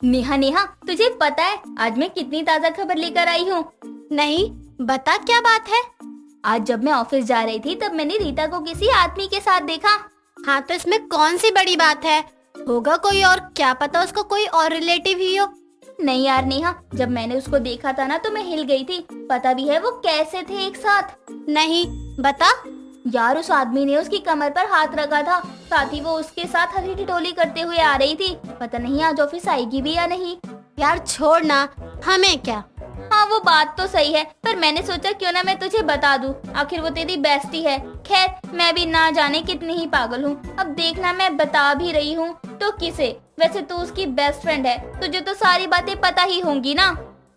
नेहा नेहा, तुझे पता है आज मैं कितनी ताज़ा खबर लेकर आई हूँ? नहीं, बता क्या बात है। आज जब मैं ऑफिस जा रही थी तब मैंने रीता को किसी आदमी के साथ देखा। हाँ तो इसमें कौन सी बड़ी बात है, होगा कोई और, क्या पता उसको कोई और रिलेटिव ही हो। नहीं यार नेहा, जब मैंने उसको देखा था ना तो मैं हिल गई थी। पता भी है वो कैसे थे एक साथ? नहीं, बता। यार उस आदमी ने उसकी कमर पर हाथ रखा था, साथ ही वो उसके साथ हंसी ठिठोली करते हुए आ रही थी। पता नहीं आज ऑफिस आएगी भी या नहीं। यार छोड़ ना, हमें क्या। हाँ वो बात तो सही है, पर मैंने सोचा क्यों ना मैं तुझे बता दूं, आखिर वो तेरी बेस्टी है। खैर मैं भी ना जाने कितनी ही पागल हूँ। अब देखना मैं बता भी रही हूँ तो किसे? वैसे तू उसकी बेस्ट फ्रेंड है, तुझे तो सारी बातें पता ही होंगी ना।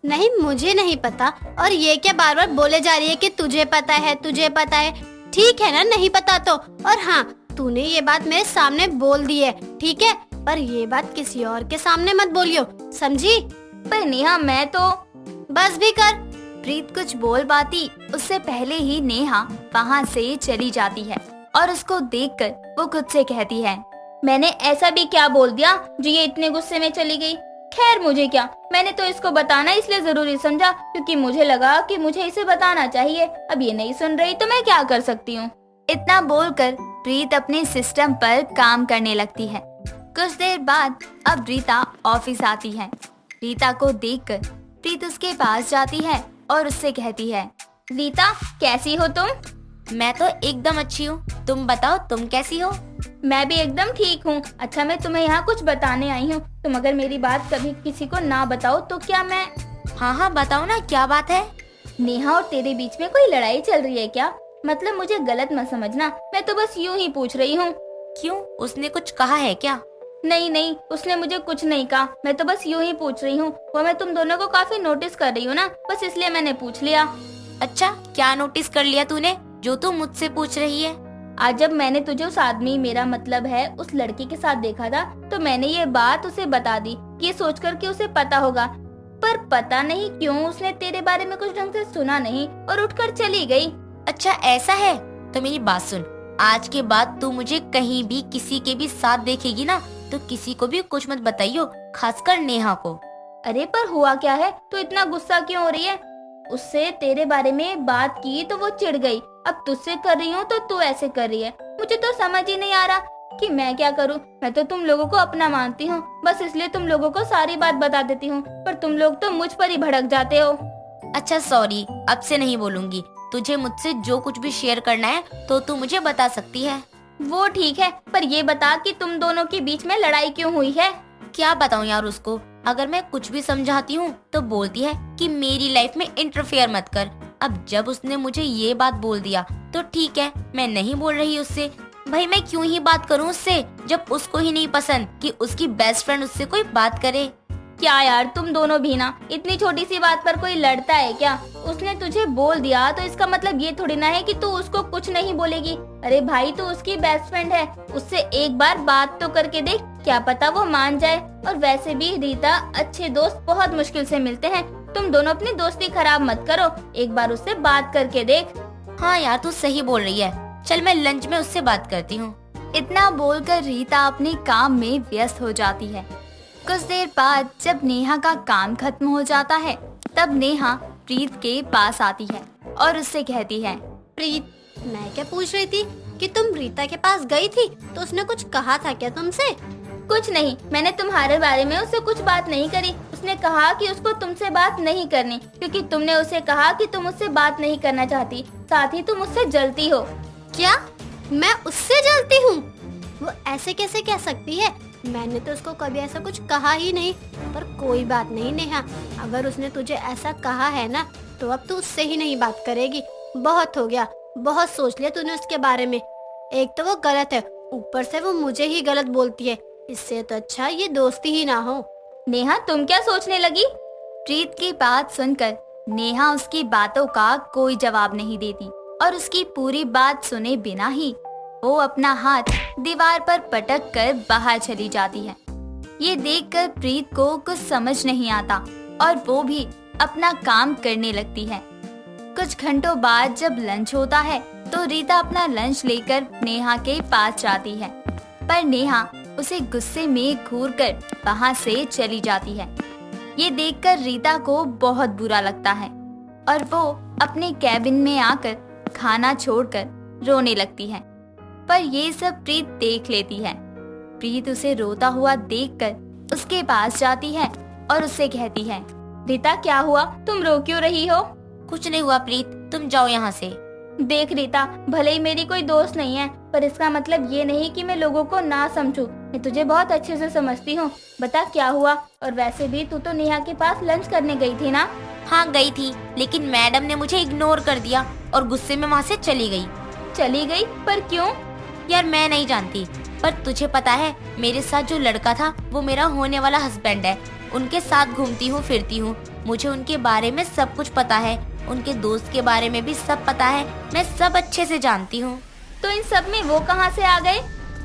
नहीं, मुझे नहीं पता। और ये क्या बार बार बोले जा रही है कि तुझे पता है, तुझे पता है। ठीक है ना, नहीं पता तो। और हाँ, तूने ये बात मेरे सामने बोल दी है, ठीक है, पर ये बात किसी और के सामने मत बोलियो, समझी? पर नेहा मैं तो। बस भी कर। प्रीत कुछ बोल पाती उससे पहले ही नेहा वहाँ से चली जाती है और उसको देखकर वो खुद से कहती है, मैंने ऐसा भी क्या बोल दिया जो ये इतने गुस्से में चली गई? खैर मुझे क्या, मैंने तो इसको बताना इसलिए जरूरी समझा क्योंकि मुझे लगा कि मुझे इसे बताना चाहिए। अब ये नहीं सुन रही तो मैं क्या कर सकती हूँ। इतना बोलकर प्रीत अपने सिस्टम पर काम करने लगती है। कुछ देर बाद अब रीता ऑफिस आती है। रीता को देखकर प्रीत उसके पास जाती है और उससे कहती है, रीता कैसी हो तुम? मैं तो एकदम अच्छी हूँ, तुम बताओ तुम कैसी हो? मैं भी एकदम ठीक हूँ। अच्छा मैं तुम्हें यहाँ कुछ बताने आई हूँ, तुम अगर मेरी बात कभी किसी को ना बताओ तो क्या मैं। हाँ बताओ ना, क्या बात है? नेहा और तेरे बीच में कोई लड़ाई चल रही है क्या? मतलब मुझे गलत मत समझना, मैं तो बस यूँ ही पूछ रही हूँ। क्यों, उसने कुछ कहा है क्या? नहीं नहीं, उसने मुझे कुछ नहीं कहा, मैं तो बस यूँ ही पूछ रही हूँ। वो मैं तुम दोनों को काफी नोटिस कर रही हूँ ना, बस इसलिए मैंने पूछ लिया। अच्छा, क्या नोटिस कर लिया तूने जो तू मुझसे पूछ रही है? आज जब मैंने तुझे उस आदमी, मेरा मतलब है उस लड़की के साथ देखा था तो मैंने ये बात उसे बता दी, ये सोचकर कि उसे पता होगा। पर पता नहीं क्यों उसने तेरे बारे में कुछ ढंग से सुना नहीं और उठकर चली गई। अच्छा ऐसा है, तो मेरी बात सुन, आज के बाद तू मुझे कहीं भी किसी के भी साथ देखेगी ना तो किसी को भी कुछ मत बताइयो, खासकर नेहा को। अरे पर हुआ क्या है, तू इतना गुस्सा क्यों हो रही है? उससे तेरे बारे में बात की तो वो चिढ़ गई, अब तुझसे कर रही हूँ तो तू ऐसे कर रही है। मुझे तो समझ ही नहीं आ रहा कि मैं क्या करूँ। मैं तो तुम लोगों को अपना मानती हूँ, बस इसलिए तुम लोगों को सारी बात बता देती हूँ, पर तुम लोग तो मुझ पर ही भड़क जाते हो। अच्छा सॉरी, अब से नहीं बोलूंगी। तुझे मुझसे जो कुछ भी शेयर करना है तो तू मुझे बता सकती है। वो ठीक है, पर ये बता कि तुम दोनों के बीच में लड़ाई क्यों हुई है? क्या बताऊं यार उसको, अगर मैं कुछ भी समझाती हूँ तो बोलती है कि मेरी लाइफ में इंटरफेयर मत कर। अब जब उसने मुझे ये बात बोल दिया तो ठीक है, मैं नहीं बोल रही उससे। भाई मैं क्यों ही बात करूँ उससे जब उसको ही नहीं पसंद कि उसकी बेस्ट फ्रेंड उससे कोई बात करे। क्या यार तुम दोनों भी ना, इतनी छोटी सी बात पर कोई लड़ता है क्या? उसने तुझे बोल दिया तो इसका मतलब ये थोड़ी ना है कि तू उसको कुछ नहीं बोलेगी। अरे भाई तू उसकी बेस्ट फ्रेंड है, उससे एक बार बात तो करके देख, क्या पता वो मान जाए। और वैसे भी रीता, अच्छे दोस्त बहुत मुश्किल से मिलते हैं, तुम दोनों अपनी दोस्ती खराब मत करो, एक बार उससे बात करके देख। हाँ यार तू सही बोल रही है, चल मैं लंच में उससे बात करती हूँ। इतना बोलकर रीता अपने काम में व्यस्त हो जाती है। कुछ देर बाद जब नेहा का काम खत्म हो जाता है तब नेहा प्रीत के पास आती है और उससे कहती है, प्रीत, मैं क्या पूछ रही थी कि तुम रीता के पास गई थी तो उसने कुछ कहा था क्या तुमसे? कुछ नहीं, मैंने तुम्हारे बारे में उससे कुछ बात नहीं करी। उसने कहा कि उसको तुमसे बात नहीं करनी क्योंकि तुमने उसे कहा कि तुम उससे बात नहीं करना चाहती, साथ ही तुम उससे जलती हो। क्या मैं उससे जलती हूँ? वो ऐसे कैसे कह सकती है? मैंने तो उसको कभी ऐसा कुछ कहा ही नहीं। पर कोई बात नहीं नेहा, अगर उसने तुझे ऐसा कहा है ना तो अब तू उससे ही नहीं बात करेगी। बहुत हो गया, बहुत सोच लिया तूने उसके बारे में। एक तो वो गलत है, ऊपर से वो मुझे ही गलत बोलती है, इससे तो अच्छा ये दोस्ती ही ना हो। नेहा तुम क्या सोचने लगी? प्रीत की बात सुनकर नेहा उसकी बातों का कोई जवाब नहीं देती और उसकी पूरी बात सुने बिना ही वो अपना हाथ दीवार पर पटक कर बाहर चली जाती है। ये देखकर प्रीत को कुछ समझ नहीं आता और वो भी अपना काम करने लगती है। कुछ घंटों बाद जब लंच होता है तो रीता अपना लंच लेकर नेहा के पास जाती है, पर नेहा उसे गुस्से में घूरकर वहाँ से चली जाती है। ये देखकर रीता को बहुत बुरा लगता है और वो अपने कैबिन में आकर खाना छोड़कर रोने लगती है। पर ये सब प्रीत देख लेती है। प्रीत उसे रोता हुआ देखकर उसके पास जाती है और उससे कहती है, रीता क्या हुआ, तुम रो क्यों रही हो? कुछ नहीं हुआ प्रीत, तुम जाओ यहाँ से। देख रीता, भले ही मेरी कोई दोस्त नहीं है, पर इसका मतलब ये नहीं कि मैं लोगों को ना समझूं। मैं तुझे बहुत अच्छे से समझती हूँ। बता क्या हुआ? और वैसे भी तू तो नेहा के पास लंच करने गई थी ना? हाँ गई थी, लेकिन मैडम ने मुझे इग्नोर कर दिया और गुस्से में वहाँ से चली गई। चली गई? पर क्यों? यार मैं नहीं जानती, पर तुझे पता है मेरे साथ जो लड़का था वो मेरा होने वाला हस्बैंड है। उनके साथ घूमती हूँ फिरती हूँ, मुझे उनके बारे में सब कुछ पता है, उनके दोस्त के बारे में भी सब पता है, मैं सब अच्छे से जानती हूँ। तो इन सब में वो कहाँ से आ गए?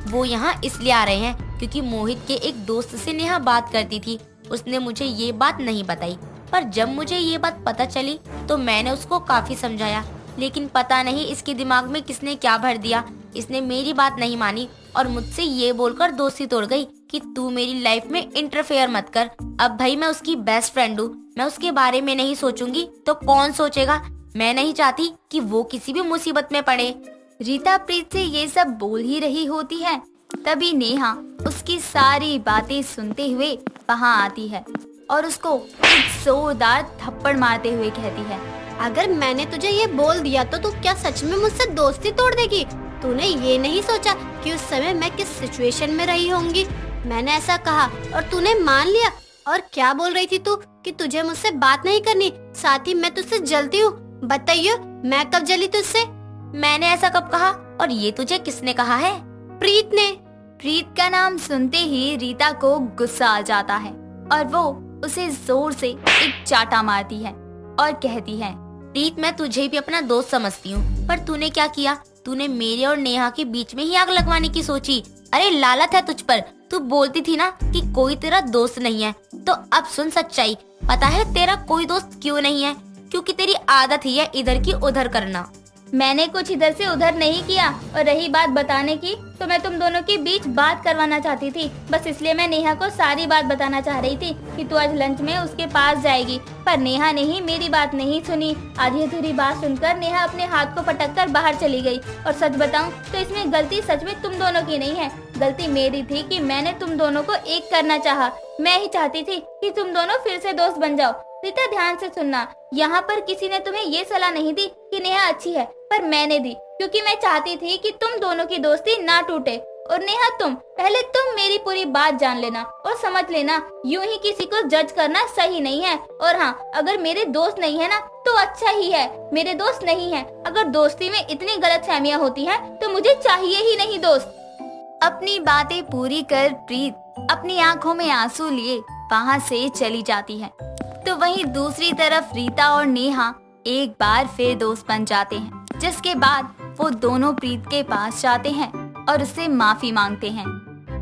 वो यहाँ इसलिए आ रहे हैं क्योंकि मोहित के एक दोस्त से नेहा बात करती थी। उसने मुझे ये बात नहीं बताई, पर जब मुझे ये बात पता चली तो मैंने उसको काफी समझाया, लेकिन पता नहीं इसके दिमाग में किसने क्या भर दिया। इसने मेरी बात नहीं मानी और मुझसे ये बोलकर दोस्ती तोड़ गई कि तू मेरी लाइफ में इंटरफेयर मत कर। अब भाई मैं उसकी बेस्ट फ्रेंड हूँ, मैं उसके बारे में नहीं सोचूंगी तो कौन सोचेगा। मैं नहीं चाहती कि वो किसी भी मुसीबत में पड़े। रीता प्रीत से ये सब बोल ही रही होती है, तभी नेहा उसकी सारी बातें सुनते हुए वहाँ आती है और उसको एक जोरदार थप्पड़ मारते हुए कहती है, अगर मैंने तुझे ये बोल दिया तो तू क्या सच में मुझसे दोस्ती तोड़ देगी? तूने ये नहीं सोचा कि उस समय मैं किस सिचुएशन में रही होंगी? मैंने ऐसा कहा और तूने मान लिया। और क्या बोल रही थी तू कि तुझे मुझसे बात नहीं करनी, साथ ही मैं तुझसे जलती हूँ? बताइए, मैं कब जली तुझसे? मैंने ऐसा कब कहा और ये तुझे किसने कहा है? प्रीत ने। प्रीत का नाम सुनते ही रीता को गुस्सा आ जाता है और वो उसे जोर से एक चाटा मारती है और कहती है, प्रीत मैं तुझे भी अपना दोस्त समझती हूँ, पर तूने क्या किया? तूने मेरे और नेहा के बीच में ही आग लगवाने की सोची। अरे लालच है तुझ पर। तू बोलती थी ना कि कोई तेरा दोस्त नहीं है, तो अब सुन सच्चाई। पता है तेरा कोई दोस्त क्यों नहीं है? क्योंकि तेरी आदत ही है इधर की उधर करना। मैंने कुछ इधर से उधर नहीं किया। और रही बात बताने की, तो मैं तुम दोनों के बीच बात करवाना चाहती थी। बस इसलिए मैं नेहा को सारी बात बताना चाह रही थी कि तू आज लंच में उसके पास जाएगी। पर नेहा ने ही मेरी बात नहीं सुनी। आधी अधूरी बात सुनकर नेहा अपने हाथ को पटक कर बाहर चली गई। और सच बताऊं तो इसमें गलती सच में तुम दोनों की नहीं है, गलती मेरी थी कि मैंने तुम दोनों को एक करना चाहा। मैं ही चाहती थी कि तुम दोनों फिर से दोस्त बन जाओ। रीता ध्यान से सुनना, यहाँ पर किसी ने तुम्हें ये सलाह नहीं दी कि नेहा अच्छी है, पर मैंने दी, क्योंकि मैं चाहती थी कि तुम दोनों की दोस्ती ना टूटे। और नेहा पहले तुम मेरी पूरी बात जान लेना और समझ लेना, यूं ही किसी को जज करना सही नहीं है। और हाँ, अगर मेरे दोस्त नहीं है ना तो अच्छा ही है, मेरे दोस्त नहीं है। अगर दोस्ती में इतनी गलतफहमियां होती हैं तो मुझे चाहिए ही नहीं दोस्त। अपनी बातें पूरी कर प्रीत अपनी आंखों में आंसू लिए वहाँ से चली जाती है। तो वहीं दूसरी तरफ रीता और नेहा एक बार फिर दोस्त बन जाते हैं, जिसके बाद वो दोनों प्रीत के पास जाते हैं और उससे माफी मांगते हैं।